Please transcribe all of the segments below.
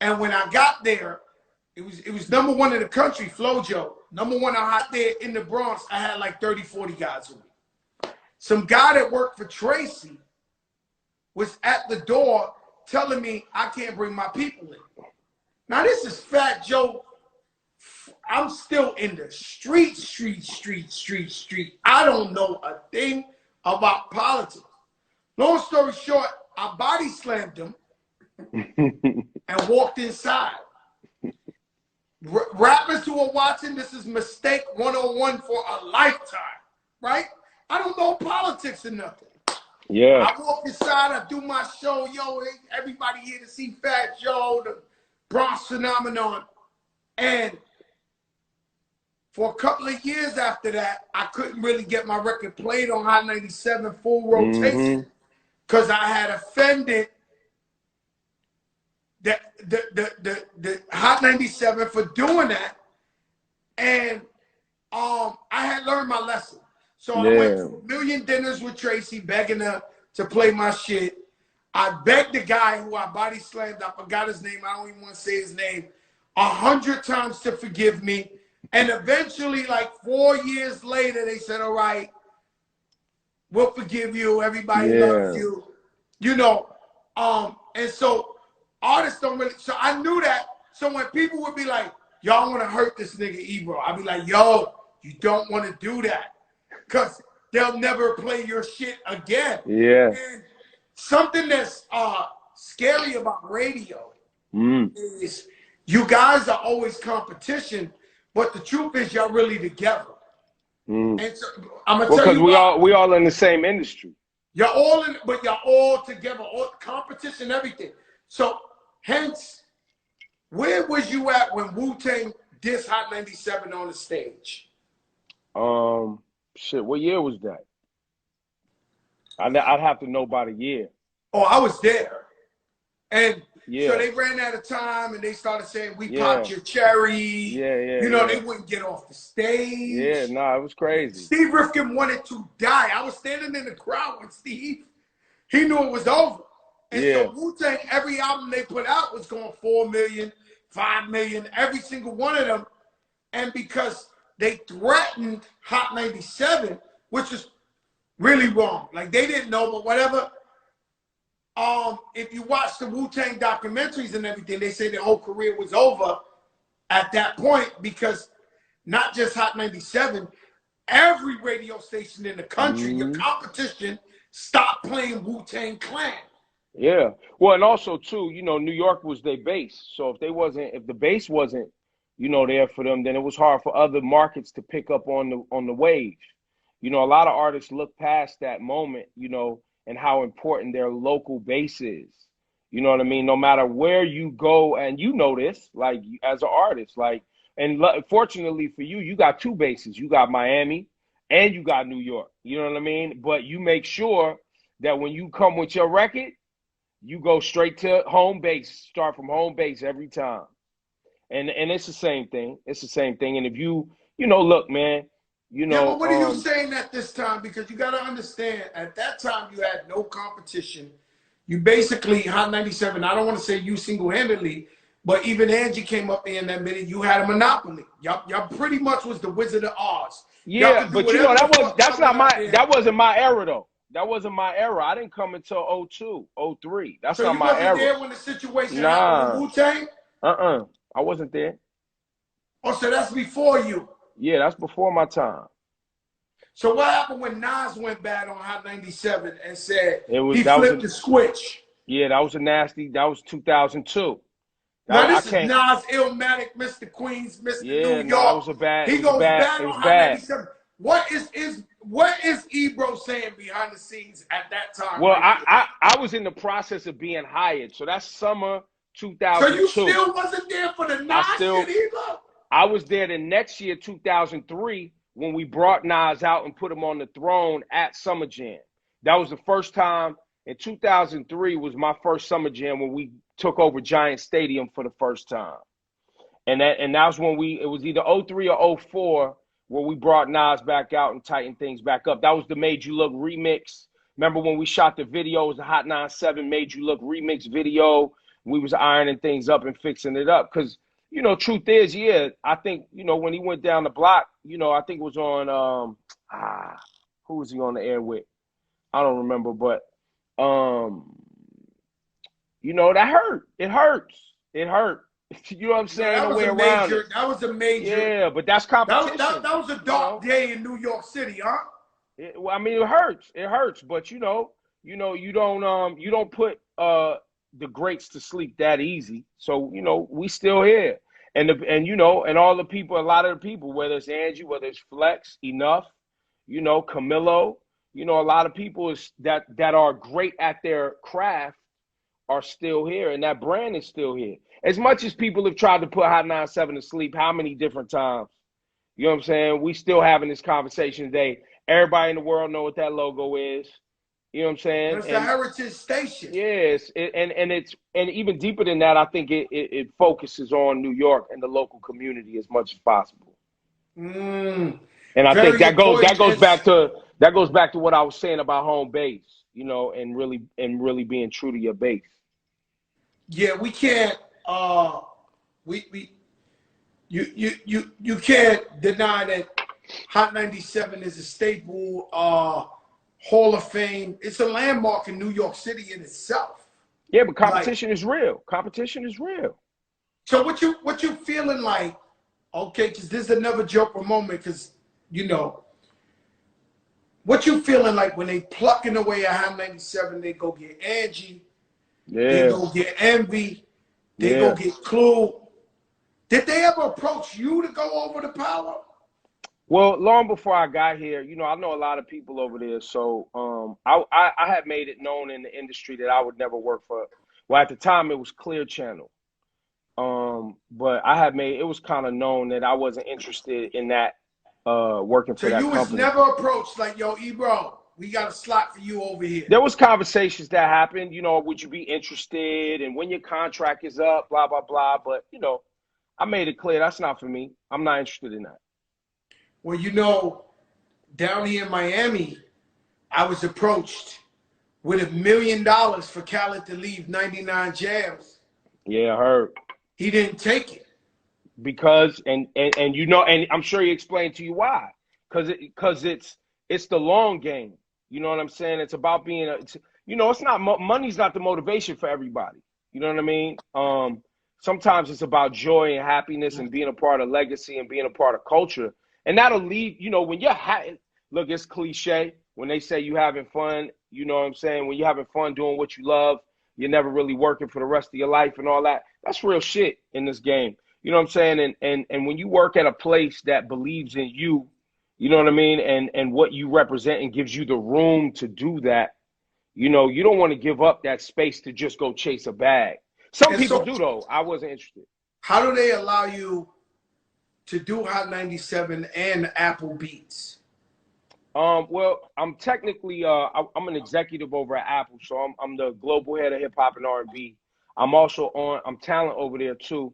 And when I got there, it was number one in the country, Flojo. Number one out there in the Bronx. I had like 30, 40 guys with me. Some guy that worked for Tracy was at the door telling me I can't bring my people in. Now this is Fat Joe. I'm still in the street. I don't know a thing about politics. Long story short, I body slammed him and walked inside. Rappers who are watching, this is mistake 101 for a lifetime, right? I don't know politics or nothing. Yeah. I walk inside, I do my show, yo, everybody here to see Fat Joe, the Bronx Phenomenon. And for a couple of years after that, I couldn't really get my record played on Hot 97 full rotation because I had offended the Hot 97 for doing that. And I had learned my lesson. So I went to a million dinners with Tracy begging her to play my shit. I begged the guy who I body slammed, I forgot his name, I don't even want to say his name, 100 times to forgive me. And eventually, like 4 years later, they said, all right, we'll forgive you. Everybody loves you. You know, and so artists don't really, so I knew that. So when people would be like, y'all want to hurt this nigga Ebro, I'd be like, yo, you don't want to do that. Because they'll never play your shit again. Yeah. And something that's scary about radio is you guys are always competition, but the truth is y'all really together. And so I'm gonna tell you, we all in the same industry. You're all in, but you're all together, all competition, everything. So hence, where was you at when Wu-Tang dissed Hot 97 on the stage? Shit, what year was that? I'd have to know by the year. Oh, I was there. And so they ran out of time and they started saying, we popped your cherry. You know, they wouldn't get off the stage. Yeah, nah, it was crazy. Steve Rifkin wanted to die. I was standing in the crowd with Steve. He knew it was over. And so Wu-Tang, every album they put out was going 4 million, 5 million, every single one of them. And because they threatened Hot 97, which is really wrong. Like, they didn't know, but whatever. If you watch the Wu-Tang documentaries and everything, they say their whole career was over at that point because not just Hot 97, every radio station in the country, your competition, stopped playing Wu-Tang Clan. Yeah. Well, and also, too, you know, New York was their base. So if the base wasn't, you know, there for them, then it was hard for other markets to pick up on the wave. You know, a lot of artists look past that moment, you know, and how important their local base is. You know what I mean? No matter where you go, and you know this, like, as an artist, like, and fortunately for you, you got two bases. You got Miami and you got New York. You know what I mean? But you make sure that when you come with your record, you go straight to home base, start from home base every time. And it's the same thing. It's the same thing. And if you know, look, man, you know. Yeah, but what are you saying at this time? Because you got to understand, at that time, you had no competition. You basically, Hot 97, I don't want to say you single-handedly, but even Angie came up there in that minute, you had a monopoly. Y'all pretty much was the Wizard of Oz. Yeah, but you know, that wasn't my era, though. That wasn't my era. I didn't come until 02, 03. That's not my era. So you wasn't there when the situation happened with Wu-Tang? I wasn't there. Oh, so that's before you? Yeah, that's before my time. So what happened when Nas went bad on Hot 97 and said he flipped the switch? Yeah, that was that was 2002. Now this is Nas, Illmatic, Mr. Queens, Mr. New York. No, it was a bad. He goes bad on Hot 97. What is Ebro saying behind the scenes at that time? Well, I was in the process of being hired, so that's summer 2002. So you still wasn't there for the Nas shit either? I was there the next year, 2003, when we brought Nas out and put him on the throne at Summer Jam. That was the first time. In 2003 was my first Summer Jam when we took over Giant Stadium for the first time. And that was when it was either 03 or 04 where we brought Nas back out and tightened things back up. That was the Made You Look remix. Remember when we shot the video? It was the Hot 97 Made You Look remix video We was ironing things up and fixing it up. Because, you know, truth is, yeah, I think, you know, when he went down the block, you know, I think it was on who was he on the air with? I don't remember, but you know, that hurt. It hurts. It hurt. You know what I'm Yeah, saying? No way around it. that was a major, Yeah, but that's competition. that was a You dark know, day in New York City, huh? well, I mean, it hurts. It hurts, but you don't put the greats to sleep that easy. So you know, we still here, and you know, and all the people, a lot of the people, whether it's Angie, whether it's Flex, Enough, you know, Camilo, you know, a lot of people is that are great at their craft are still here, and that brand is still here. As much as people have tried to put Hot 97 to sleep, how many different times? You know what I'm saying? We still having this conversation today. Everybody in the world know what that logo is. You know what I'm saying? It's the Heritage Station. Yes, and even deeper than that, I think it focuses on New York and the local community as much as possible. And I think that goes back to what I was saying about home base, you know, and really being true to your base. Yeah, we can't. You can't deny that Hot 97 is a staple, Hall of Fame. It's a landmark in New York City in itself. Yeah, but competition is real. Competition is real. So what you feeling like? Okay, because this is another joker moment. Because you know what you feeling like when they plucking away at Hot 97. They go get Angie. Yeah. They go get Envy. They go get Clue. Did they ever approach you to go over to Power? Well, long before I got here, you know, I know a lot of people over there. So I had made it known in the industry that I would never work for. Well, at the time, it was Clear Channel. But I had made it was kind of known that I wasn't interested in that working for that company. So you was never approached like, yo, Ebro, we got a slot for you over here. There was conversations that happened, you know, would you be interested? And when your contract is up, blah, blah, blah. But, you know, I made it clear that's not for me. I'm not interested in that. Well, you know, down here in Miami, I was approached with $1 million for Khaled to leave 99 Jams. Yeah, I heard. He didn't take it. Because, and you know, and I'm sure he explained to you why. Because it's the long game. You know what I'm saying? It's about being, you know, it's not, money's not the motivation for everybody. You know what I mean? Sometimes it's about joy and happiness and being a part of legacy and being a part of culture. And that'll lead, you know, when you're, look, it's cliche. When they say you having fun, you know what I'm saying? When you're having fun doing what you love, you're never really working for the rest of your life and all that. That's real shit in this game. You know what I'm saying? And when you work at a place that believes in you, you know what I mean? And what you represent and gives you the room to do that, you know, you don't want to give up that space to just go chase a bag. Some people do, though. I wasn't interested. How do they allow you to do Hot 97 and Apple Beats? Well, I'm technically I'm an executive over at Apple, so I'm the global head of hip hop and R&B. I'm talent over there too,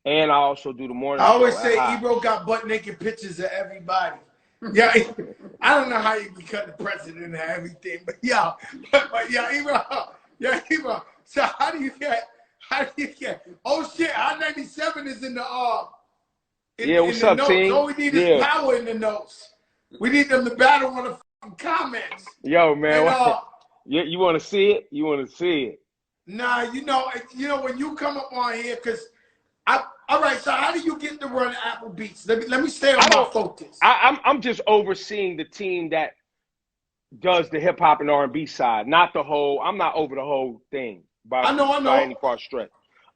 and I also do the morning show. I always say Ebro got butt naked pictures of everybody. Yeah, I don't know how you become the president and everything, but yeah, Ebro. So how do you get? Oh shit, Hot 97 is in the what's up, notes. team? All we need is Power in the notes. We need them to battle on the fucking comments. Yo, man, and, you want to see it? You want to see it? Nah, you know when you come up on here, because all right. So how do you get to run Apple Beats? Let me stay on my focus. I'm just overseeing the team that does the hip hop and R&B side, not the whole. I'm not over the whole thing by any far stretch.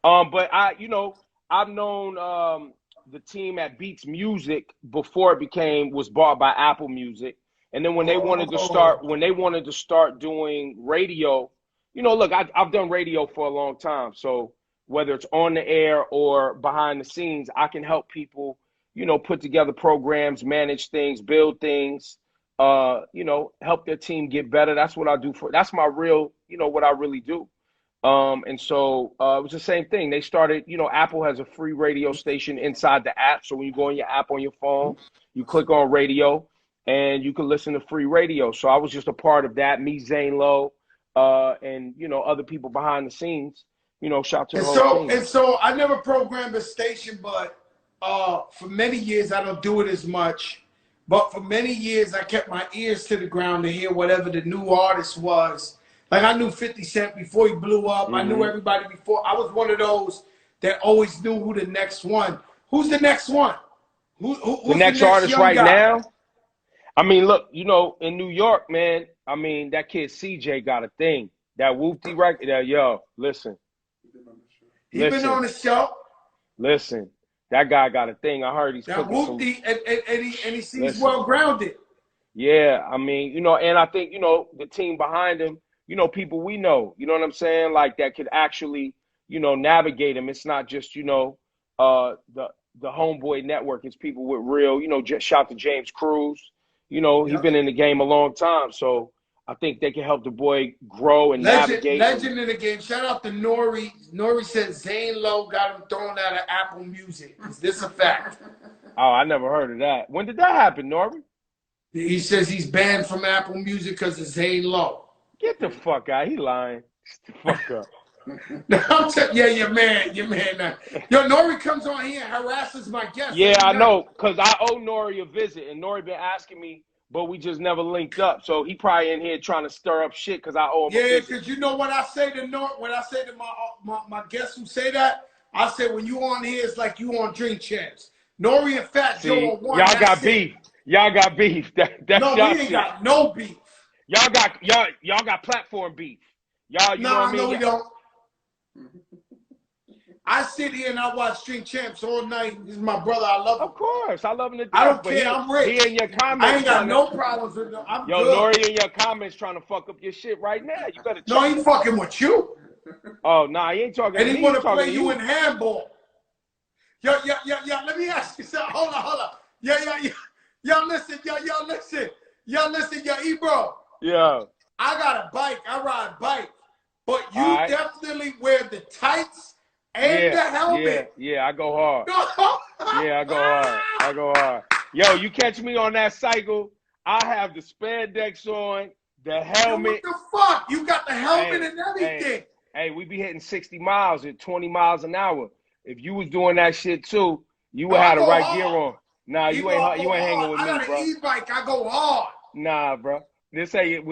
But I've known the team at Beats Music before it was bought by Apple Music. And then when they wanted to start doing radio, you know, look, I've done radio for a long time. So whether it's on the air or behind the scenes, I can help people, you know, put together programs, manage things, build things, you know, help their team get better. That's what I do that's my real, you know, what I really do. And so it was the same thing. They started, you know, Apple has a free radio station inside the app. So when you go on your app on your phone, you click on radio and you can listen to free radio. So I was just a part of that, me, Zane Lowe, and, you know, other people behind the scenes. You know, shout to the And whole so, team. and so I never programmed a station, but for many years I don't do it as much. But for many years I kept my ears to the ground to hear whatever the new artist was. Like I knew 50 Cent before he blew up. I knew everybody before. I was one of those that always knew who the next one. Who's the next one? Who's the next artist young right guy? now? I mean, look, you know, in New York, man, I mean, that kid CJ got a thing. That Whoopty record, yo, listen. He been on the show. Listen, that guy got a thing. I heard he's that cooking Whoopty, and he seems well grounded. Yeah, I mean, you know, and I think, you know, the team behind him, you know, people we know, you know what I'm saying? Like that could actually, you know, navigate him. It's not just, you know, the homeboy network. It's people with real, you know, just shout to James Cruz. You know, he's been in the game a long time. So I think they can help the boy grow and navigate. Legend in the game. Shout out to Nori. Nori said Zane Lowe got him thrown out of Apple Music. Is this a fact? Oh, I never heard of that. When did that happen, Nori? He says he's banned from Apple Music because of Zane Lowe. Get the fuck out. He lying. Get the fuck up. Yeah, your man. Yo, Nori comes on here and harasses my guests. Yeah, I know, because I owe Nori a visit, and Nori been asking me, but we just never linked up. So he probably in here trying to stir up shit because I owe him a visit. Yeah, because you know what I say to Nori, when I say to my guests who say that, I say when you on here, it's like you on Drink Champs. Nori and Fat Joe on one. Y'all got beef. Y'all got beef. That's no, y'all we ain't got no beef. Y'all got platform beef. Y'all, you know what I mean? No, we don't. I sit here and I watch Drink Champs all night. This is my brother. I love him. Of course. I love him to death. I don't care. I'm rich. He in your comments. I ain't got no problems with him. I'm good. Nori in your comments trying to fuck up your shit right now. You better check. No, he fucking with you. Oh, nah, he ain't talking to me. And he want to play you in handball. Yo, let me ask you something. Hold on. Yo, listen, Ebro. Yeah. I got a bike. I ride bike. But you definitely wear the tights and the helmet. Yeah, I go hard. I go hard. Yo, you catch me on that cycle, I have the spandex on, the helmet. What the fuck? You got the helmet and everything. Hey, we be hitting 60 miles at 20 miles an hour. If you was doing that shit too, you would have the right gear on. Nah, you ain't hanging with me, bro. I got an e-bike. I go hard. Nah, bro. This ain't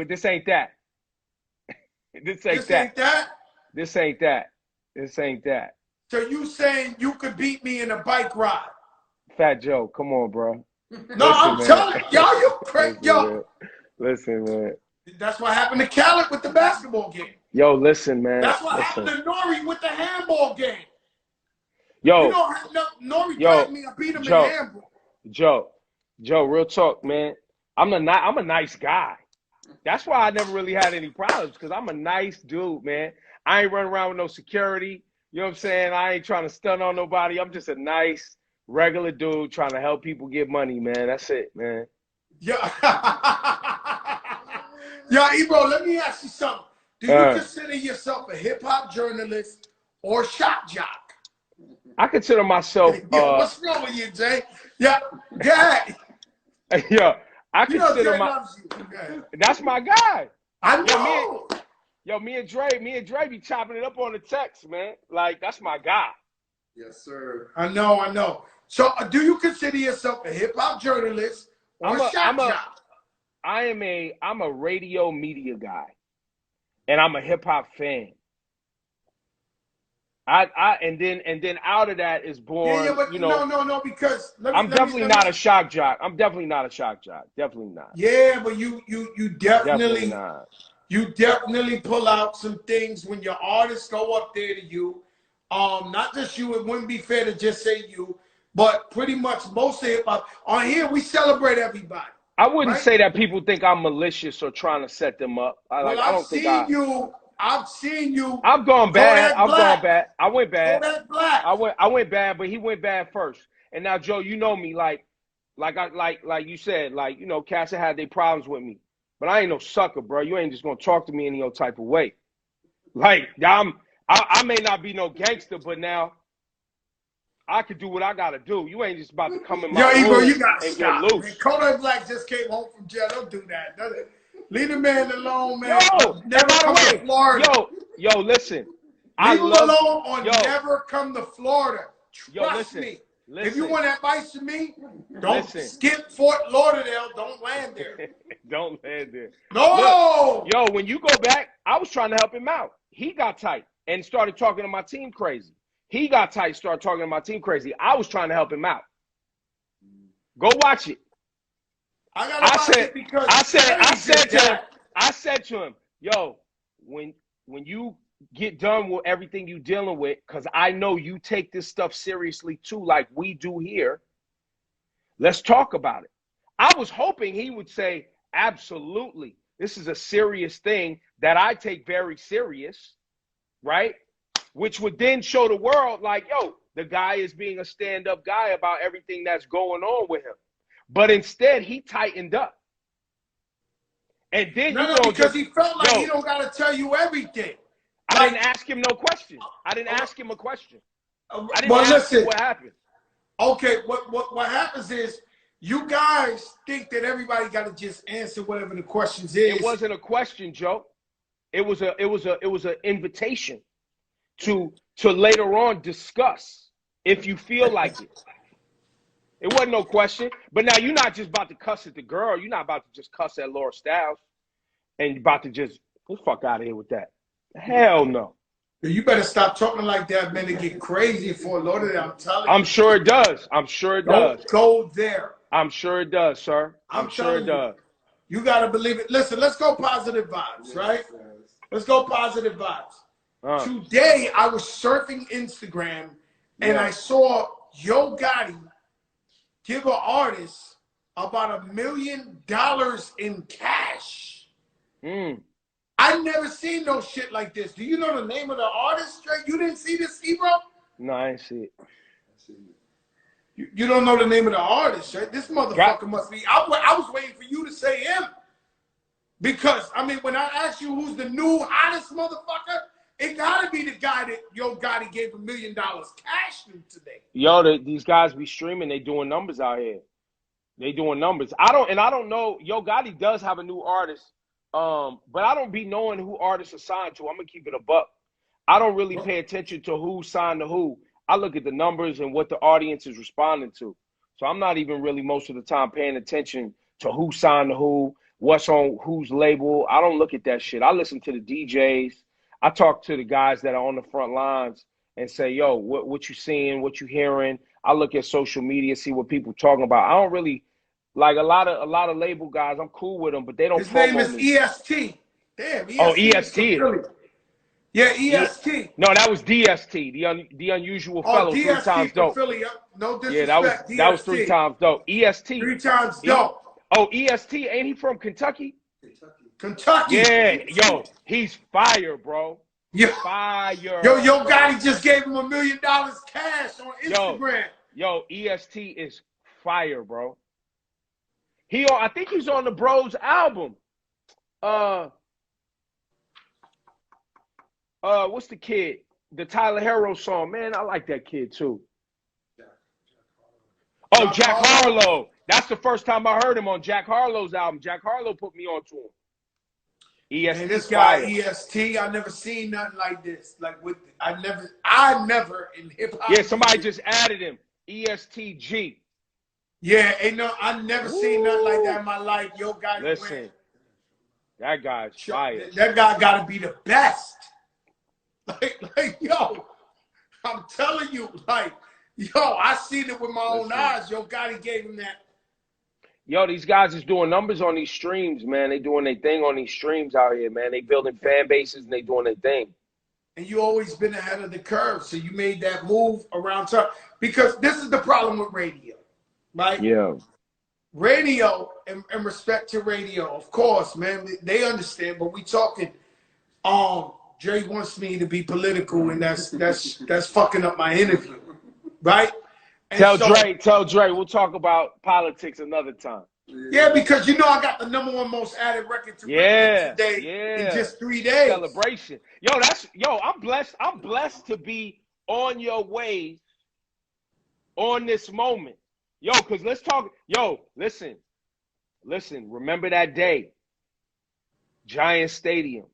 that. This ain't that. So you saying you could beat me in a bike ride? Fat Joe, come on, bro. No, I'm telling y'all, you crazy, yo. Listen, man. That's what happened to Khaled with the basketball game. Yo, listen, man. That's what happened to Nori with the handball game. Yo, you know, Nori dragged me. I beat him in handball. Joe, real talk, man. I'm a nice guy. That's why I never really had any problems, because I'm a nice dude, man. I ain't running around with no security. You know what I'm saying? I ain't trying to stun on nobody. I'm just a nice, regular dude trying to help people get money, man. That's it, man. Yeah. Yo, Ebro, let me ask you something. Do you consider yourself a hip-hop journalist or shock jock? I consider myself... what's wrong with you, Jay? Yeah, go ahead. Yeah, I consider that's my guy. I know. Me and Dre be chopping it up on the text, man. Like, that's my guy. Yes, sir. I know. So, do you consider yourself a hip-hop journalist or a shock jock? I'm a radio media guy, and I'm a hip-hop fan. And then out of that is born, but you know. No, because I'm definitely not a shock jock. Definitely not. Yeah, but you definitely not. You definitely pull out some things when your artists go up there to you. Not just you. It wouldn't be fair to just say you, but pretty much most of hip hop on here we celebrate everybody. I wouldn't say that people think I'm malicious or trying to set them up. I've seen you. I've gone bad. I went bad. I went bad, but he went bad first. And now, Joe, you know me, like you said, like, you know, Casa had their problems with me, but I ain't no sucker, bro. You ain't just gonna talk to me any old type of way. Like, I may not be no gangster, but now I could do what I gotta do. You ain't just about to come in my room Ebro, you gotta and stop. get loose. Man, Kodak Black just came home from jail. Don't do that. Leave the man alone, man. Yo, listen. Leave him alone or never come to Florida. Trust me. Listen. If you want advice from me, don't skip Fort Lauderdale. Don't land there. Don't land there. No. Look, yo, when you go back, I was trying to help him out. He got tight and started talking to my team crazy. He got tight, started talking to my team crazy. I was trying to help him out. Go watch it. I said to him, yo, when you get done with everything you dealing with, because I know you take this stuff seriously too, like we do here. Let's talk about it. I was hoping he would say, absolutely. This is a serious thing that I take very serious, right? Which would then show the world like, yo, the guy is being a stand-up guy about everything that's going on with him. But instead, he tightened up. And then because he felt like he don't got to tell you everything. I didn't ask him no question. I didn't ask him a question. I didn't ask him what happened. Okay, what happens is you guys think that everybody got to just answer whatever the questions is. It wasn't a question, Joe. It was an invitation to later on discuss if you feel like it. It wasn't no question. But now you're not just about to cuss at the girl. You're not about to just cuss at Laura Styles and you're about to just get the fuck out of here with that. Hell no. You better stop talking like that, man. It get crazy for Lord. I'm telling you. I'm sure it does. I'm sure it does. Don't go there. I'm sure it does, sir. I'm sure it does. You got to believe it. Listen, let's go positive vibes, right? Let's go positive vibes. Today, I was surfing Instagram, and I saw Yo Gotti give an artist about $1 million in cash. I never seen no shit like this. Do you know the name of the artist, straight? You didn't see this, Ebro? No, I didn't see it. You don't know the name of the artist, right? This motherfucker must be. I was waiting for you to say him. Because, I mean, when I asked you who's the new hottest motherfucker, it got to be the guy that Yo Gotti gave $1 million cash to today. Yo, these guys be streaming. They doing numbers out here. They doing numbers. I don't know. Yo Gotti does have a new artist. But I don't be knowing who artists are signed to. I'm going to keep it a buck. I don't really pay attention to who signed to who. I look at the numbers and what the audience is responding to. So I'm not even really most of the time paying attention to who signed to who, what's on whose label. I don't look at that shit. I listen to the DJs. I talk to the guys that are on the front lines and say, yo, what you seeing, what you hearing. I look at social media, see what people talking about. I don't really, like a lot of label guys, I'm cool with them, but they don't His name is EST. Damn, EST. Oh, EST. Yeah, EST. No, that was DST, the unusual fellow. DST 3 times dope. Philly. No disrespect. Yeah, that was 3 times dope. EST. 3 times dope. Oh, EST, ain't he from Kentucky? Kentucky. Yeah, yo, he's fire, bro. Yeah. Fire. Yo Gotti just gave him $1 million cash on Instagram. Yo, EST is fire, bro. I think he's on the Bros album. What's the kid? The Tyler Herro song. Man, I like that kid too. Oh, Jack Harlow. That's the first time I heard him on Jack Harlow's album. Jack Harlow put me on to him. EST. And this guy, EST, I never seen nothing like this. Like I never in hip hop. Yeah, somebody just added him. ESTG. Yeah, I never seen nothing like that in my life. Yo, guy, listen, that guy's fire. That guy got to be the best. Like, yo, I'm telling you, like, yo, I seen it with my own eyes. Yo, Gotti gave him that. Yo, these guys is doing numbers on these streams, man. They doing their thing on these streams out here, man. They building fan bases and they doing their thing. And you always been ahead of the curve, so you made that move around time. Because this is the problem with radio, right? Yeah. Radio, in respect to radio, of course, man, they understand. But we talking, Dre wants me to be political, and that's fucking up my interview, right? And tell Dre, we'll talk about politics another time. Yeah, because you know I got the #1 most added record to today in just 3 days. Celebration. I'm blessed. I'm blessed to be on your way on this moment. Yo, because let's talk. Yo, listen. Remember that day, Giant Stadium.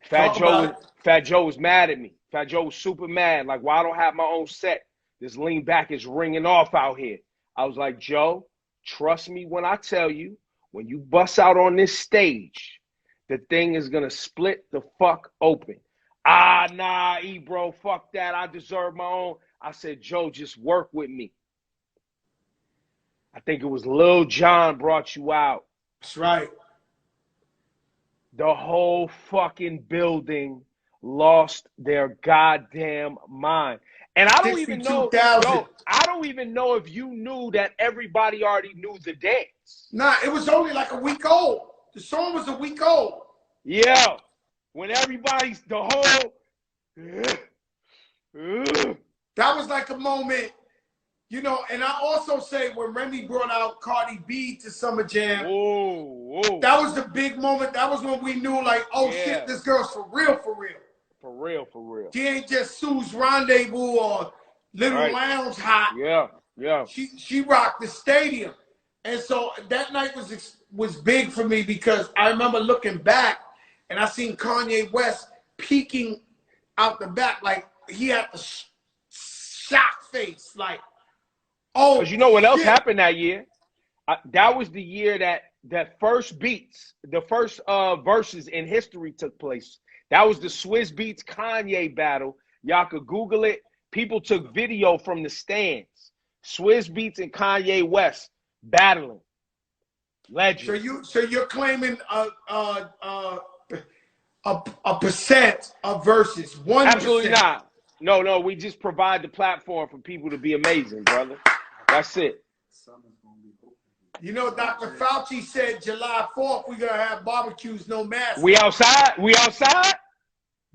Fat Joe was mad at me. Fat Joe was super mad. Like, why I don't have my own set? This lean back is ringing off out here. I was like, Joe, trust me when I tell you, when you bust out on this stage, the thing is going to split the fuck open. Ah, nah, Ebro, fuck that. I deserve my own. I said, Joe, just work with me. I think it was Lil Jon brought you out. That's right. The whole fucking building lost their goddamn mind. And I don't even know, yo, I don't even know if you knew that everybody already knew the dance. Nah, it was only like a week old. The song was a week old. Yeah. When everybody's the whole that was like a moment, you know, and I also say when Remy brought out Cardi B to Summer Jam, that was the big moment. That was when we knew, like, oh shit, this girl's for real, for real. For real, for real. She ain't just Sue's Rendezvous or Little Lounge Hot. Yeah, yeah. She rocked the stadium. And so that night was big for me because I remember looking back and I seen Kanye West peeking out the back, like he had the shock face, like, oh. Because you know what else happened that year? That was the year that first beats, the first verses in history took place. That was the Swizz Beatz Kanye battle. Y'all could Google it. People took video from the stands. Swizz Beatz and Kanye West battling. Legend. So you're claiming a percent of verses. 1%. Absolutely not. No, we just provide the platform for people to be amazing, brother. That's it. You know, Dr. Fauci said July 4th, we're going to have barbecues, no mask. We outside? We outside?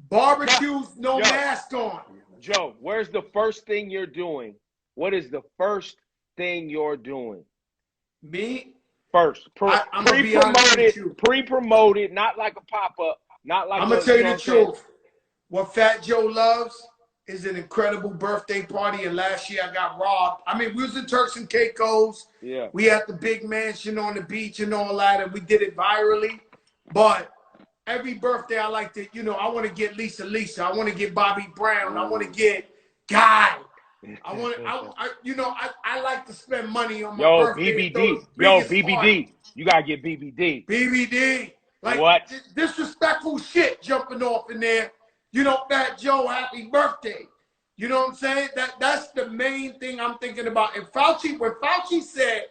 Barbecues, no mask on. Joe, where's the first thing you're doing? What is the first thing you're doing? Me? First. Pre-promoted, not like a pop-up. Not like I'm going to tell you the truth. What Fat Joe loves is an incredible birthday party, and last year I got robbed. I mean, we was in Turks and Caicos. Yeah. We had the big mansion on the beach and all that, and we did it virally. But every birthday I like to, you know, I want to get Lisa. I want to get Bobby Brown. I want to get Guy. I like to spend money on my birthday. BBD. You got to get BBD. BBD. Like, what? Disrespectful shit jumping off in there. You know, Fat Joe, happy birthday. You know what I'm saying? That's the main thing I'm thinking about. And when Fauci said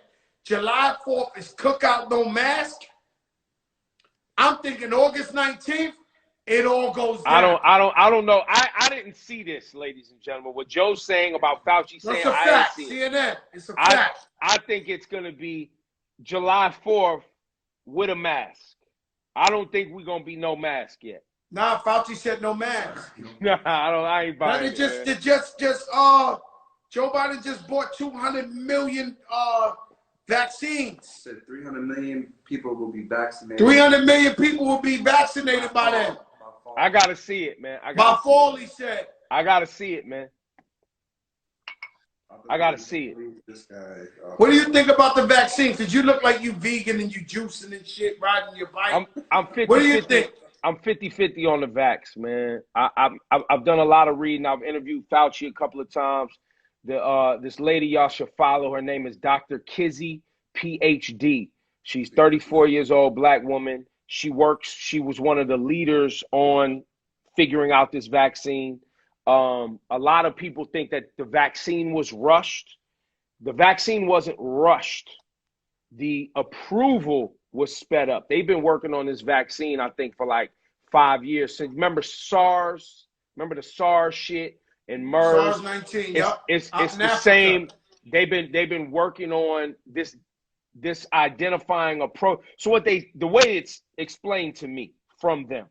July 4th is cookout, no mask, I'm thinking August 19th, it all goes down. I don't know. I didn't see this, ladies and gentlemen. What Joe's saying about Fauci saying, it's a fact. CNN. It's a fact. I think it's going to be July 4th with a mask. I don't think we're going to be no mask yet. Nah, Fauci said no mask. Nah, I ain't buying it. Joe Biden just bought 200 million vaccines. Said 300 million people will be vaccinated. 300 million people will be vaccinated by then. I gotta see it, man. By fall, he said. I gotta see it, man. I gotta see it. This guy. What do you think about the vaccine? Because you look like you vegan and you juicing and shit, riding your bike. I'm 50. What do you think? I'm 50-50 on the vax, man. I've done a lot of reading. I've interviewed Fauci a couple of times. This lady, y'all should follow. Her name is Dr. Kizzy, PhD. She's 34 years old, black woman. She was one of the leaders on figuring out this vaccine. A lot of people think that the vaccine was rushed. The vaccine wasn't rushed. The approval was sped up. They've been working on this vaccine, I think, for like 5 years. Since remember SARS? Remember the SARS shit and MERS? SARS-19. It's the same. They've been working on this identifying approach. So the way it's explained to me from them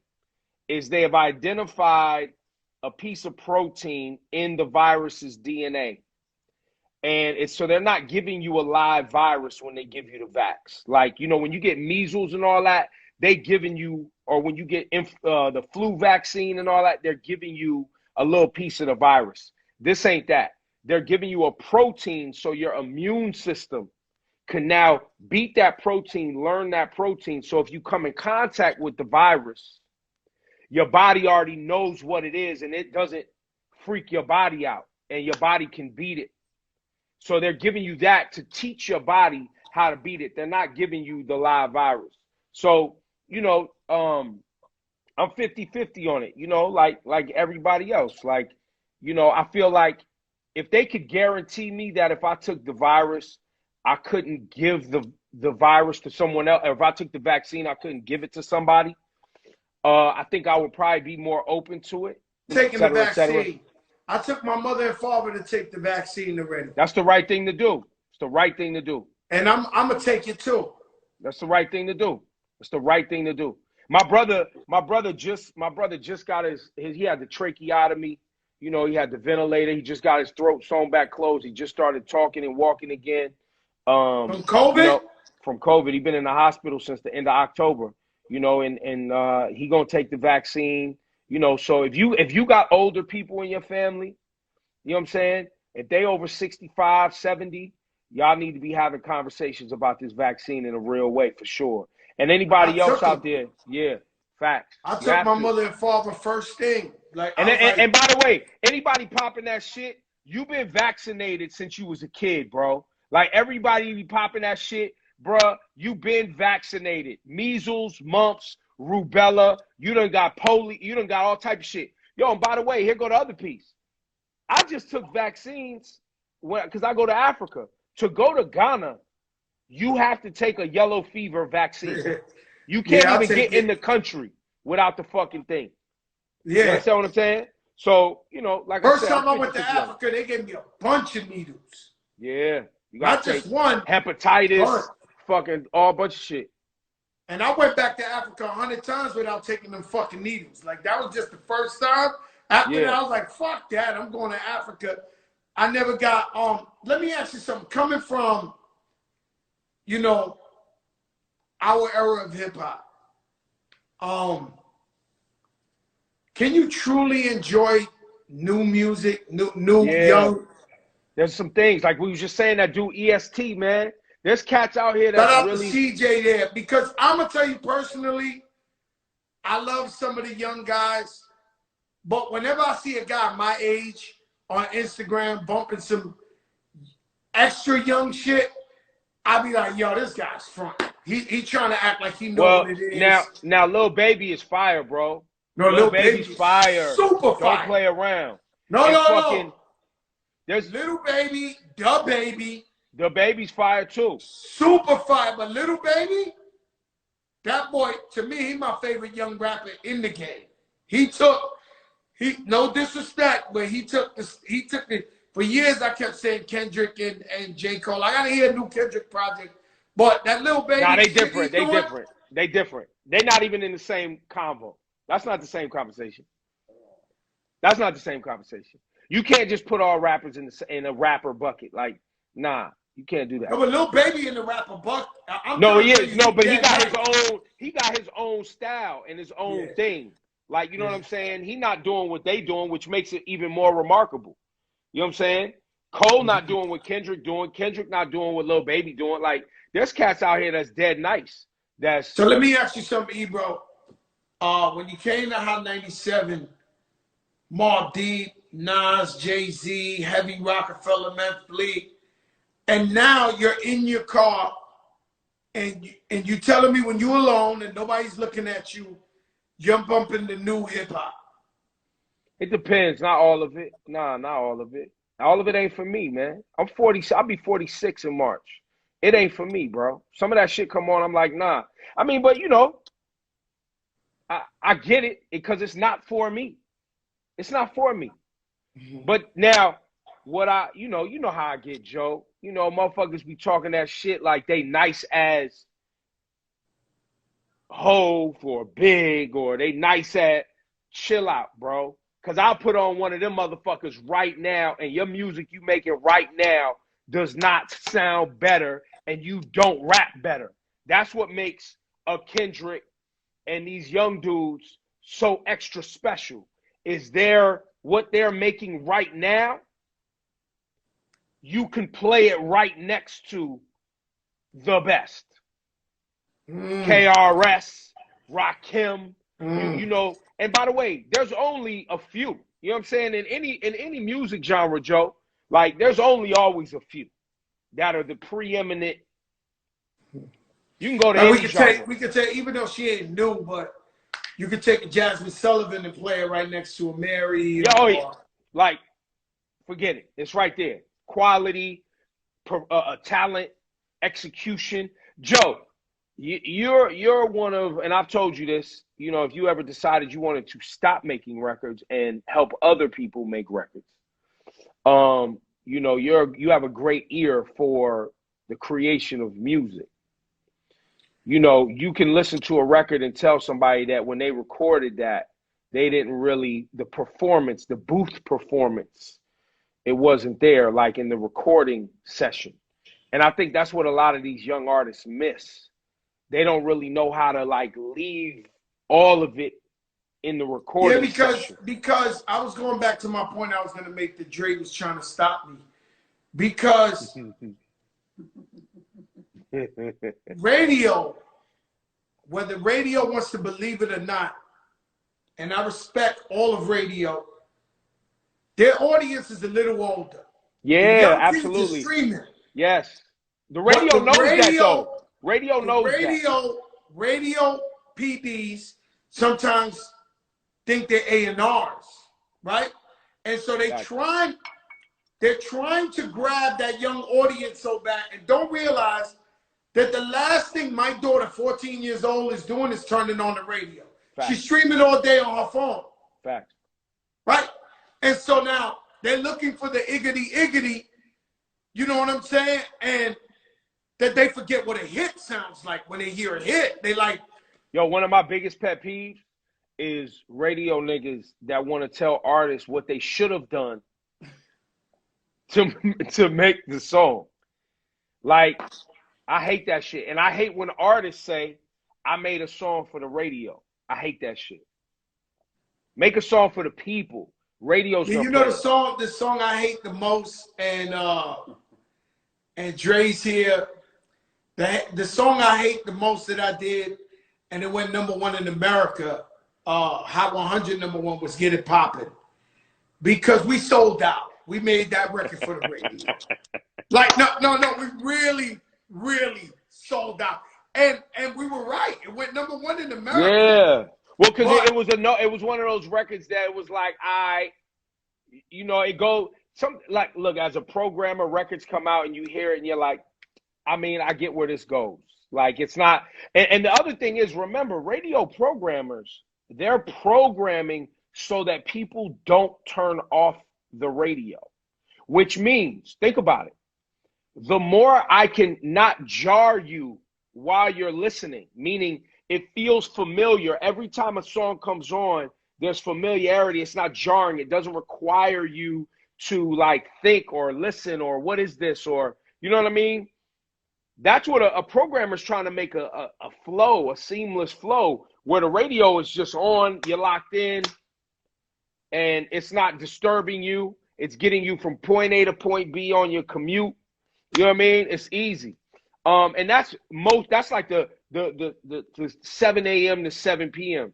is they have identified a piece of protein in the virus's DNA. And so they're not giving you a live virus when they give you the vax. Like, you know, when you get measles and all that, they giving you, or when you get the flu vaccine and all that, they're giving you a little piece of the virus. This ain't that. They're giving you a protein so your immune system can now beat that protein, learn that protein. So if you come in contact with the virus, your body already knows what it is, and it doesn't freak your body out, and your body can beat it. So they're giving you that to teach your body how to beat it. They're not giving you the live virus. So, I'm 50-50 on it, like everybody else. Like, I feel like if they could guarantee me that if I took the virus, I couldn't give the virus to someone else. Or if I took the vaccine, I couldn't give it to somebody. I think I would probably be more open to it. Taking the vaccine. I took my mother and father to take the vaccine already. That's the right thing to do. It's the right thing to do. And I'm gonna take it too. That's the right thing to do. It's the right thing to do. My brother just got he had the tracheotomy. He had the ventilator. He just got his throat sewn back closed. He just started talking and walking again. From COVID? From COVID. He's been in the hospital since the end of October. And he gonna take the vaccine. So if you got older people in your family, you know what I'm saying? If they over 65, 70, y'all need to be having conversations about this vaccine in a real way for sure. And anybody else out there, yeah, facts. I took my mother and father first thing. And by the way, anybody popping that shit, you've been vaccinated since you was a kid, bro. Like everybody be popping that shit, bruh, you been vaccinated. Measles, mumps, rubella, you done got polio, you done got all type of shit. Yo, and by the way, here go the other piece. I just took vaccines because I go to Africa. To go to Ghana, you have to take a yellow fever vaccine. You can't even get in the country without the fucking thing. Yeah. You understand what I'm saying? So, like First I said, time I went to Africa, they gave me a bunch of needles. Yeah. You got not just one. Hepatitis, fucking all bunch of shit. And I went back to Africa 100 times without taking them fucking needles. Like, that was just the first time. After that, I was like, fuck that. I'm going to Africa. I never got, let me ask you something. Coming from, our era of hip-hop, can you truly enjoy new music, young? There's some things, like we was just saying, that do EST, man. There's cats out here that Shout out really... to CJ there, because I'm going to tell you personally, I love some of the young guys, but whenever I see a guy my age on Instagram bumping some extra young shit, I be like, yo, this guy's front. He trying to act like he knows what it is. Now, Lil Baby is fire, bro. No, Lil Baby's fire. Super fire. Don't play around. No. There's Lil Baby, the Baby. The Baby's fire too. Super fire, but Lil Baby, that boy, to me, he's my favorite young rapper in the game. No disrespect, but he took the, for years I kept saying Kendrick and J. Cole. I gotta hear a new Kendrick project. But that Lil Baby. Nah, they different. They different. They're not even in the same convo. That's not the same conversation. That's not the same conversation. You can't just put all rappers in a rapper bucket. Like, nah, you can't do that. No, but Lil Baby in the rapper bucket. No, he is. No, but he got his own. He got his own style and his own thing. Like, you know what I'm saying? He not doing what they doing, which makes it even more remarkable. You know what I'm saying? Cole not doing what Kendrick doing. Kendrick not doing what Lil Baby doing. Like, there's cats out here that's dead nice. So let me ask you something, Ebro. When you came to Hot 97, Mobb Deep, Nas, Jay-Z, Heavy Rockefeller, Memphis Bleak, and now you're in your car and you telling me when you're alone and nobody's looking at you, you're bumping the new hip-hop. It depends. Not all of it. Nah, not all of it. All of it ain't for me, man. I'm 40. I'll be 46 in March. It ain't for me, bro. Some of that shit come on, I'm like, nah. I mean, but, I get it because it's not for me. It's not for me. Mm-hmm. But now, what you know how I get, Joe. Motherfuckers be talking that shit like they nice as Hove or Big, or they nice at chill out, bro. Because I'll put on one of them motherfuckers right now, and your music you making right now does not sound better, and you don't rap better. That's what makes a Kendrick and these young dudes so extra special. Is what they're making right now, you can play it right next to the best. KRS, Rakim, You know, and by the way, there's only a few. You know what I'm saying? In any music genre, Joe, like there's only always a few that are the preeminent. You can go to any genre. We could take, even though she ain't new, but you could take a Jasmine Sullivan and play it right next to a Mary. Yeah, oh yeah. Like, forget it. It's right there. Quality, talent, execution. Joe, you're one of, and I've told you this. You know, if you ever decided you wanted to stop making records and help other people make records, you know, you have a great ear for the creation of music. You know, you can listen to a record and tell somebody that when they recorded that, they didn't really, the performance, the booth performance, it wasn't there like in the recording session. And I think that's what a lot of these young artists miss. They don't really know how to like leave all of it in the recording session. Because I was going back to my point I was going to make that Dre was trying to stop me. Because radio, whether radio wants to believe it or not, and I respect all of radio, their audience is a little older. Yeah, absolutely. Streaming. Yes. The radio knows that though. Radio knows that. Radio PDs sometimes think they're A&Rs, right? And so they're trying to grab that young audience so bad and don't realize that the last thing my daughter, 14 years old, is doing is turning on the radio. Fact. She's streaming all day on her phone. Fact. Right? And so now they're looking for the iggity, you know what I'm saying? And that they forget what a hit sounds like when they hear a hit. They like... Yo, one of my biggest pet peeves is radio niggas that want to tell artists what they should have done to make the song. Like, I hate that shit. And I hate when artists say, I made a song for the radio. I hate that shit. Make a song for the people. Radio's you know the song I hate the most, and Dre's here. The song I hate the most that I did, and it went #1 in America, Hot 100 #1 was Get It Poppin'. Because we sold out. We made that record for the radio. Like, no, we really sold out. And we were right. It went #1 in America. Yeah. Well, because it was one of those records that it was like, look, as a programmer, records come out and you hear it and you're like, I mean, I get where this goes. Like, it's not, and the other thing is, remember, radio programmers, they're programming so that people don't turn off the radio, which means, think about it, the more I can not jar you while you're listening, meaning it feels familiar. Every time a song comes on, there's familiarity. It's not jarring. It doesn't require you to like think or listen or what is this or, you know what I mean? That's what a programmer's trying to make a flow, a seamless flow, where the radio is just on, you're locked in, and it's not disturbing you. It's getting you from point A to point B on your commute. You know what I mean? It's easy. And that's like the 7 a.m. to 7 p.m.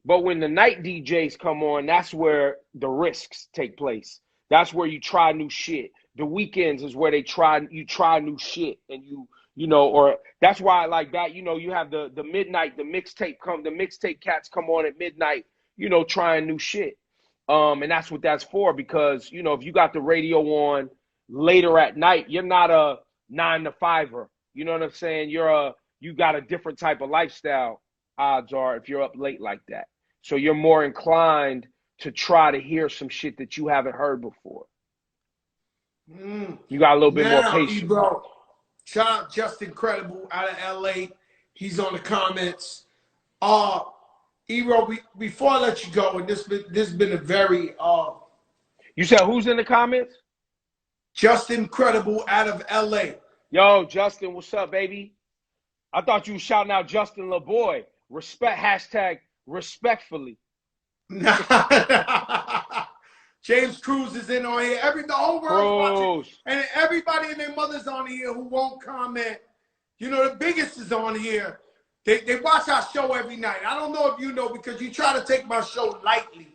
But when the night DJs come on, that's where the risks take place. That's where you try new shit. The weekends is where you try new shit, and or that's why I like that. You have the midnight, the mixtape cats come on at midnight, trying new shit. And that's what that's for, because if you got the radio on later at night, you're not a 9 to 5er. You know what I'm saying? You got a different type of lifestyle, odds are, if you're up late like that. So you're more inclined to try to hear some shit that you haven't heard before. You got a little bit more patience. Ebro, shout out Just Incredible out of LA. He's on the comments. Ebro, before I let you go, and this has been a very You said who's in the comments? Just Incredible out of LA. Yo, Justin, what's up, baby? I thought you were shouting out Justin LaBoy. Respect, hashtag respectfully. James Cruz is in on here. The whole world's watching. And everybody and their mother's on here who won't comment. The biggest is on here. They watch our show every night. I don't know if you know because you try to take my show lightly.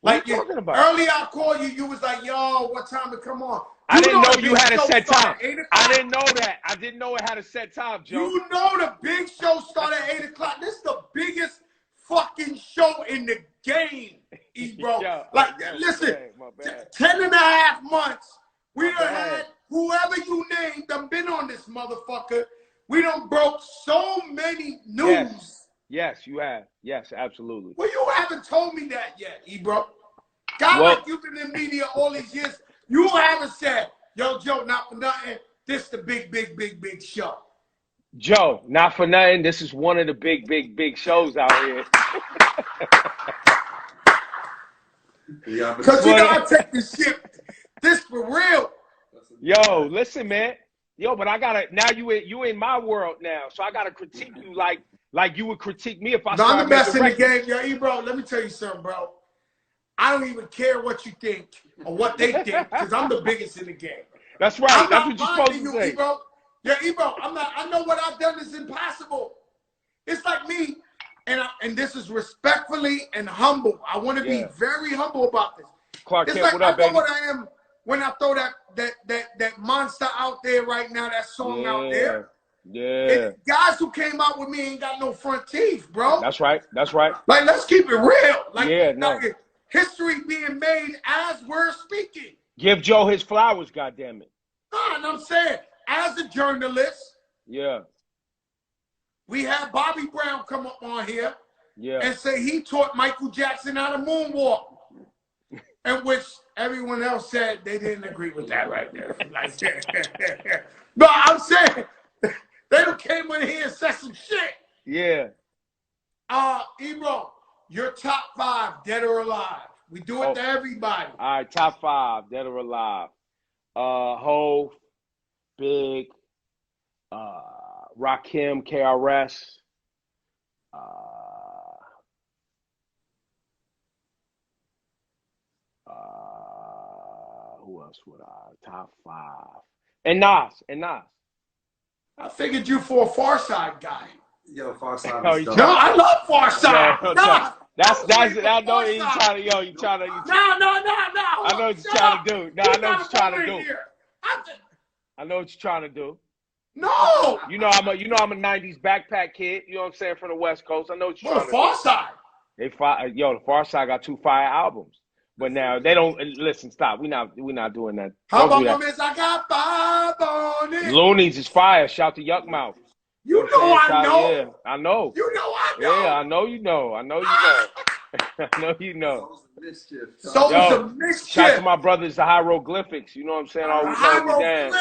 What Like are you talking about? Earlier I called you, you was like, yo, what time to come on? I didn't know you had a set time. I didn't know that. I didn't know it had a set time, Joe. You know the big show started at 8 o'clock. This is the biggest fucking show in the game, Ebro. Listen, my bad. 10 and a half months, we done had whoever you name done been on this motherfucker. We done broke so many news. Yes, you have. Yes, absolutely. Well, you haven't told me that yet, Ebro. God, like you've been in media all these years, you haven't said, yo, Joe, not for nothing, this the big show. Joe, not for nothing, this is one of the big shows out here. Because you know I take this shit, this for real. Yo, listen, man. Yo, but I gotta now you in my world now, so I gotta critique you like you would critique me if I started. I'm the best in the game, yo, Ebro. Let me tell you something, bro. I don't even care what you think or what they think, because I'm the biggest in the game. That's right. That's what you're supposed to say. Ebro. Yeah, Ebro, I know what I've done is impossible. It's like me, and this is respectfully and humble. I want to be very humble about this. Clark it's Kent, like what up, I know baby? what I am when I throw that monster out there right now, that song out there. Yeah. Guys who came out with me ain't got no front teeth, bro. That's right. That's right. Like, let's keep it real. Like, no. History being made as we're speaking. Give Joe his flowers, goddammit. And I'm saying, as a journalist, we had Bobby Brown come up on here and say he taught Michael Jackson how to moonwalk. And which everyone else said they didn't agree with that right there. No, I'm saying they done came in here and said some shit. Yeah. Ebro, your top 5, dead or alive. We do it to everybody. All right, top 5, dead or alive. Hove, Big, Rakim, KRS. Who else would I? Top 5. And Nas. I figured you for a Far Side guy. Yo, Far Side. No, I love Far Side. Yeah, that's I know you trying to. No. I know what you're trying to do. No, I know what you're trying to do. I know what you're trying to do. No. You know I'm a 90s backpack kid, you know what I'm saying, from the West Coast. I know what you're trying to do. Far Side. The Far Side got 2 fire albums. But now they don't listen, stop. We're not doing that. How about my miss? I got 5 on it. Loonies is fire. Shout to Yuck Mouth. You know I know. Yeah, I know. You know I know. Yeah, I know you know. I know you know. I know you know. Souls of mischief. Shout to my brothers, the hieroglyphics. You know what I'm saying? Always hold me down.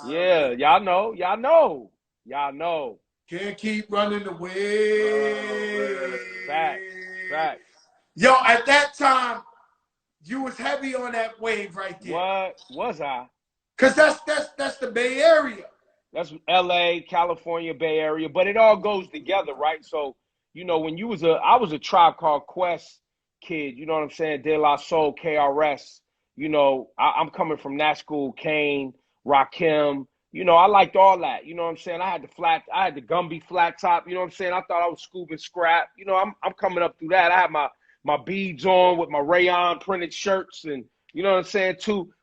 Yeah, y'all know. Y'all know. Y'all know. Can't keep running away. Fact. Yo, at that time, you was heavy on that wave right there. What was I? Cause that's the Bay Area. That's LA, California, Bay Area, but it all goes together, right? So, you know, when I was a Tribe Called Quest kid, you know what I'm saying? De La Soul, KRS, you know, I'm coming from that school, Kane, Rakim, you know, I liked all that, you know what I'm saying? I had the Gumby flat top, you know what I'm saying? I thought I was scuba scrap, you know, I'm coming up through that. I had my beads on with my rayon printed shirts and, you know what I'm saying,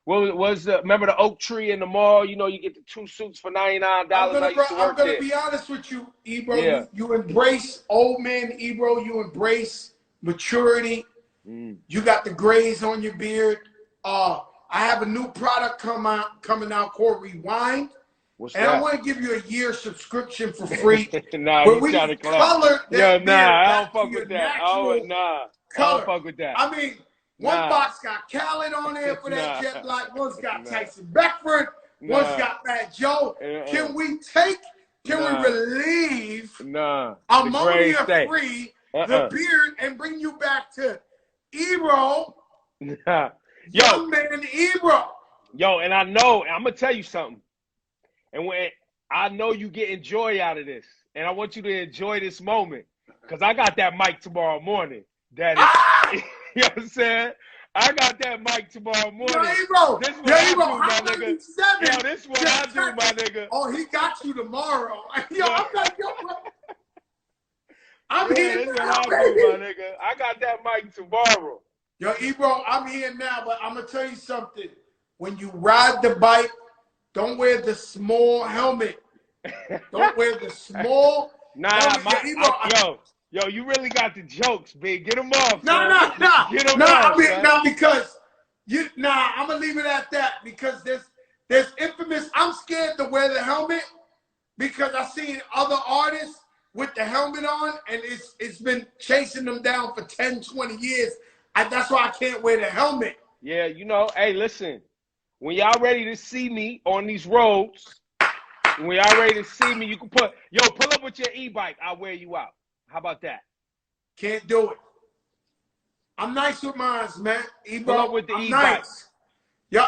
remember the oak tree in the mall? You know, you get the 2 suits for $99. I'm gonna be honest with you, Ebro. Yeah. You embrace old man, Ebro. You embrace maturity. You got the grays on your beard. I have a new product coming out called Rewind. What's and that? I want to give you a year subscription for free. Nah, where you we trying to color that I don't fuck with that. Color. I don't fuck with that. I mean, one box got Khaled on there for that jet black. One's got Tyson Beckford. One's got Fat Joe. Can we relieve ammonia-free the beard and bring you back to Ebro? Young man Ebro. Yo, and I know, and I'm going to tell you something. And when I know you getting joy out of this, and I want you to enjoy this moment, because I got that mic tomorrow morning, Daddy. You know what I'm saying? I got that mic tomorrow morning. Ebro. This is what I do, my nigga. Yo, this is what I do, my nigga. Oh, he got you tomorrow. Yo, I'm like, yo, I'm here that's what now, I baby. do, my nigga. I got that mic tomorrow. Yo, Ebro, I'm here now, but I'm gonna tell you something. When you ride the bike, don't wear the small helmet. Don't wear the small helmet. Yo, you really got the jokes, big. Get them off, No, son. no, no, Get them no. off, I mean, son. no, because I'm gonna leave it at that because there's infamous. I'm scared to wear the helmet because I've seen other artists with the helmet on, and it's been chasing them down for 10, 20 years. That's why I can't wear the helmet. Yeah, you know, hey, listen. When y'all ready to see me on these roads, when y'all ready to see me, you can pull up with your e-bike. I'll wear you out. How about that? Can't do it. I'm nice with mine, man. Ebro, Pull up with the I'm e-bike. nice. Yo,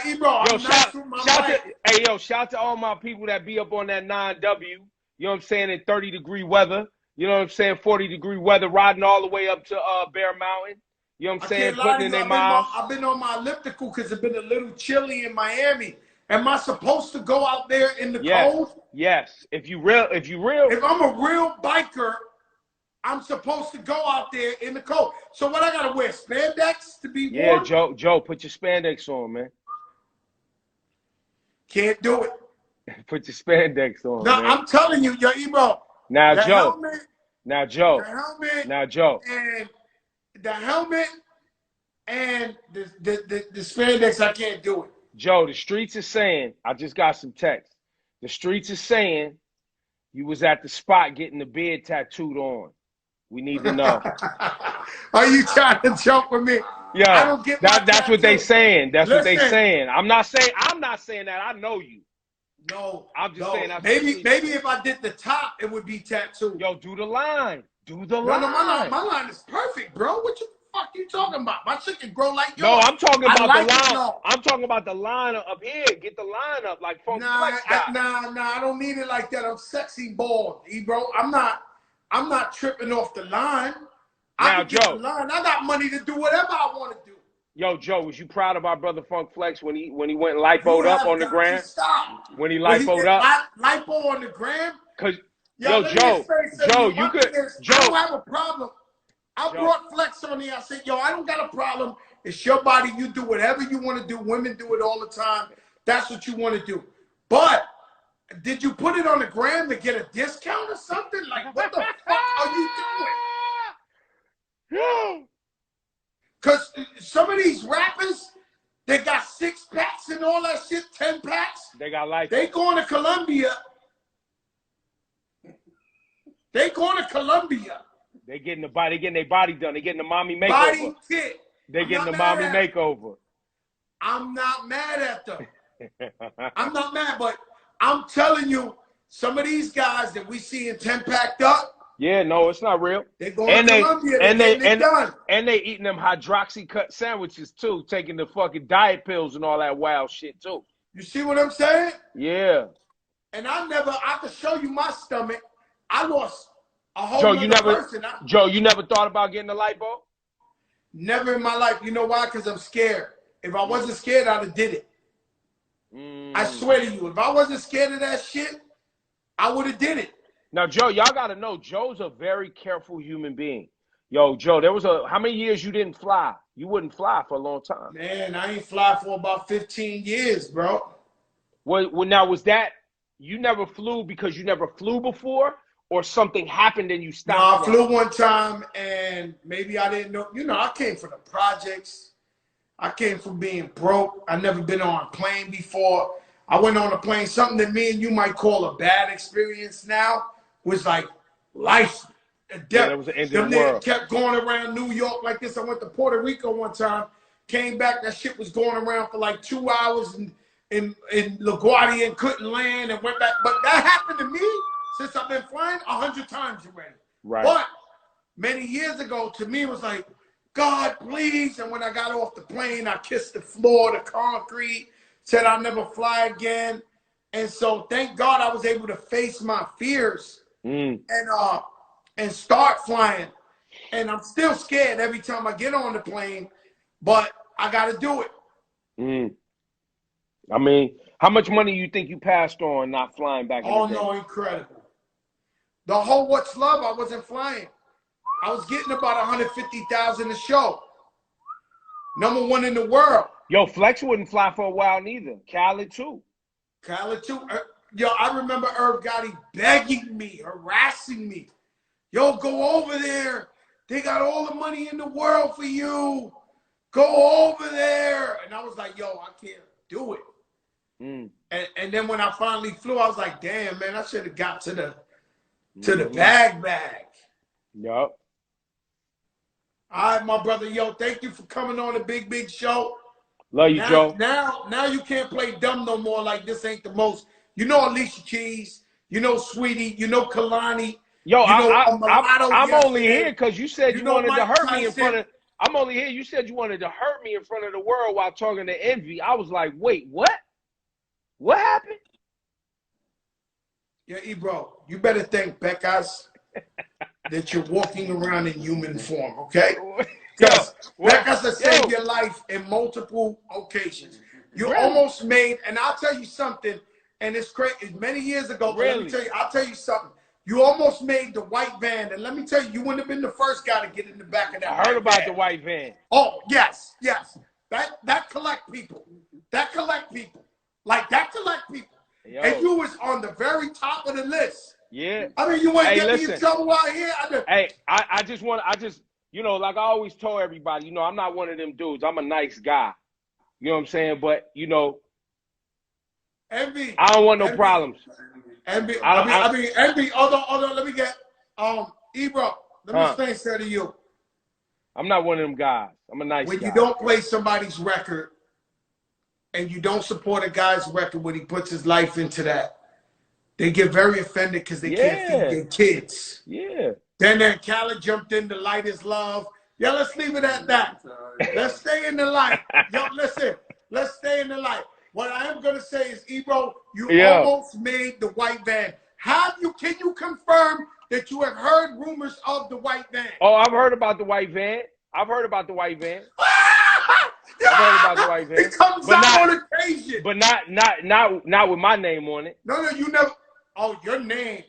Ebro, I'm nice with my bike. Shout to all my people that be up on that 9W, you know what I'm saying, in 30-degree weather, you know what I'm saying, 40-degree weather, riding all the way up to Bear Mountain, you know what I'm saying, putting in their miles. I've been on my elliptical because it's been a little chilly in Miami. Am I supposed to go out there in the cold? Yes. If I'm a real biker, I'm supposed to go out there in the cold. So what I gotta wear? Spandex to be warm? Yeah, Joe, put your spandex on, man. Can't do it. Put your spandex on. No, man. I'm telling you, yo, Ebro. Now, the Joe. Helmet, now, Joe. The helmet. Now, Joe. And the helmet and the spandex, I can't do it. Joe, the streets are saying, I just got some text. The streets are saying you was at the spot getting the beard tattooed on. We need to know. Are you trying to joke with me? Yo, I don't get that's what they saying. That's what they Listen. saying. I'm not saying that. I know you. No. I'm just saying that's maybe if I did the top, it would be tattooed. Yo, do the line. Do the line. No, my line is perfect, bro. What the fuck you talking about? My shit can grow like yours. No, I'm talking about like the line. I'm talking about the line up here. Get the line up like Funk Flex got. I don't need it like that. I'm sexy bald, bro. I'm not tripping off the line. Now, Joe, the line. I got money to do whatever I want to do. Yo, Joe, was you proud of our brother Funk Flex when he went lipoed up on the gram? When he lipoed up? Lipo on the gram? Cause Joe, you could. Joe, I don't have a problem. I brought Flex on here. I said, yo, I don't got a problem. It's your body. You do whatever you want to do. Women do it all the time. That's what you want to do. But did you put it on the gram to get a discount or something? Like, what the fuck are you doing? Because some of these rappers, they got 6-packs and all that shit, 10-packs. They got life. They going to Colombia. They getting their body done. They getting the mommy makeover. Body kit. They getting the mommy makeover. I'm not mad at them. I'm not mad, but I'm telling you, some of these guys that we see in 10-packed up. Yeah, no, it's not real. They're going to Colombia. And they eating them hydroxy cut sandwiches too, taking the fucking diet pills and all that wild shit too. You see what I'm saying? Yeah. And I could show you my stomach. I lost a whole person. Joe, you never thought about getting a lipo? Never in my life. You know why? Because I'm scared. If I wasn't scared, I'd have did it. I swear to you, if I wasn't scared of that shit, I would have did it. Now, Joe, y'all got to know, Joe's a very careful human being. Yo, Joe, how many years you didn't fly? You wouldn't fly for a long time. Man, I ain't fly for about 15 years, bro. Well, now, was that, you never flew because you never flew before? Or something happened and you stopped? No, I flew one time and maybe I didn't know. You know, I came from the projects. I came from being broke. I never been on a plane before. I went on a plane, something that me and you might call a bad experience now, was like life and death. Yeah, it was the end of the world. Kept going around New York like this. I went to Puerto Rico one time, came back, that shit was going around for like 2 hours in LaGuardia and couldn't land and went back. But that happened to me since I've been flying 100 times already. Right. But many years ago, to me, it was like, God, please. And when I got off the plane, I kissed the floor, the concrete, said I'll never fly again. And so thank God I was able to face my fears and start flying. And I'm still scared every time I get on the plane, but I got to do it. I mean, how much money you think you passed on not flying back in the day? Oh, no, incredible. The whole What's Love, I wasn't flying. I was getting about 150,000 a show. #1 in the world. Yo, Flex wouldn't fly for a while neither. Khaled too. Khaled too. Yo, I remember Irv Gotti begging me, harassing me. Yo, go over there. They got all the money in the world for you. Go over there. And I was like, yo, I can't do it. And then when I finally flew, I was like, damn, man, I should have got to the bag. Yup. All right, my brother. Yo, thank you for coming on the Big Show. Love you, Joe. Now you can't play dumb no more. Like this ain't the most. You know Alicia Keys. You know Sweetie. You know Kalani. Yo, you know, I'm only here because you said you wanted to hurt me in front of. I'm only here. You said you wanted to hurt me in front of the world while talking to Envy. I was like, wait, what? What happened? Yeah, Ebro, you better thank Beckas that you're walking around in human form, okay? Because Beckas has saved your life in multiple occasions. You almost made, and I'll tell you something, and it's crazy. Many years ago, but let me tell you, I'll tell you something. You almost made the white van, and let me tell you, you wouldn't have been the first guy to get in the back of that. I heard about the white van. Oh, yes. That collect people. That collect people. Like, that collect people. Yo. And you was on the very top of the list. Yeah. I mean, you want to get me in trouble out here? I just, you know, like I always told everybody, you know, I'm not one of them dudes. I'm a nice guy. You know what I'm saying? But, you know, Envy. I don't want no problems. Envy. I mean, Envy, hold on, let me get, Ebro, let me explain something to you. I'm not one of them guys. I'm a nice guy. When you don't play somebody's record, and you don't support a guy's record when he puts his life into that, they get very offended because they can't feed their kids. Yeah. Then Khaled jumped in, the light is love. Yeah, let's leave it at that. Let's stay in the light. Yo, listen, let's stay in the light. What I am going to say is, Ebro, you almost made the white van. Can you confirm that you have heard rumors of the white van? Oh, I've heard about the white van. I've heard about the white van. I've heard about the white van. It comes out on occasion. But not with my name on it. No, you never. Oh, your name.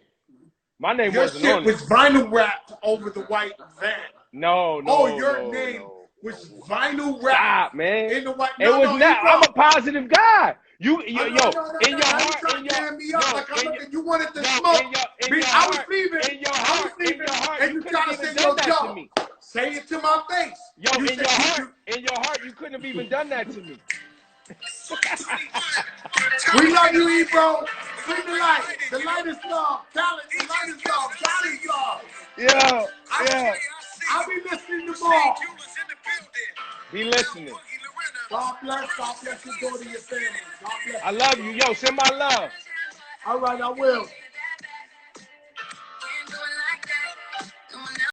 My name wasn't on it. Your shit was vinyl wrapped over the white van. No. Oh, your name was vinyl wrapped. Stop, man. In the white. It was not. I'm a positive guy. You wanted the smoke. I was leaving, and you trying to say, yo, Joe, say it to my face. Yo, in your heart, you couldn't have even done that to me. We love you, Ebro. Bring the light. The light is love. Talent, the light is love. God is love. Yeah. I'll be listening tomorrow. Be listening. God bless you, go to your family. God bless. I love you. Yo, send my love. All right, I will.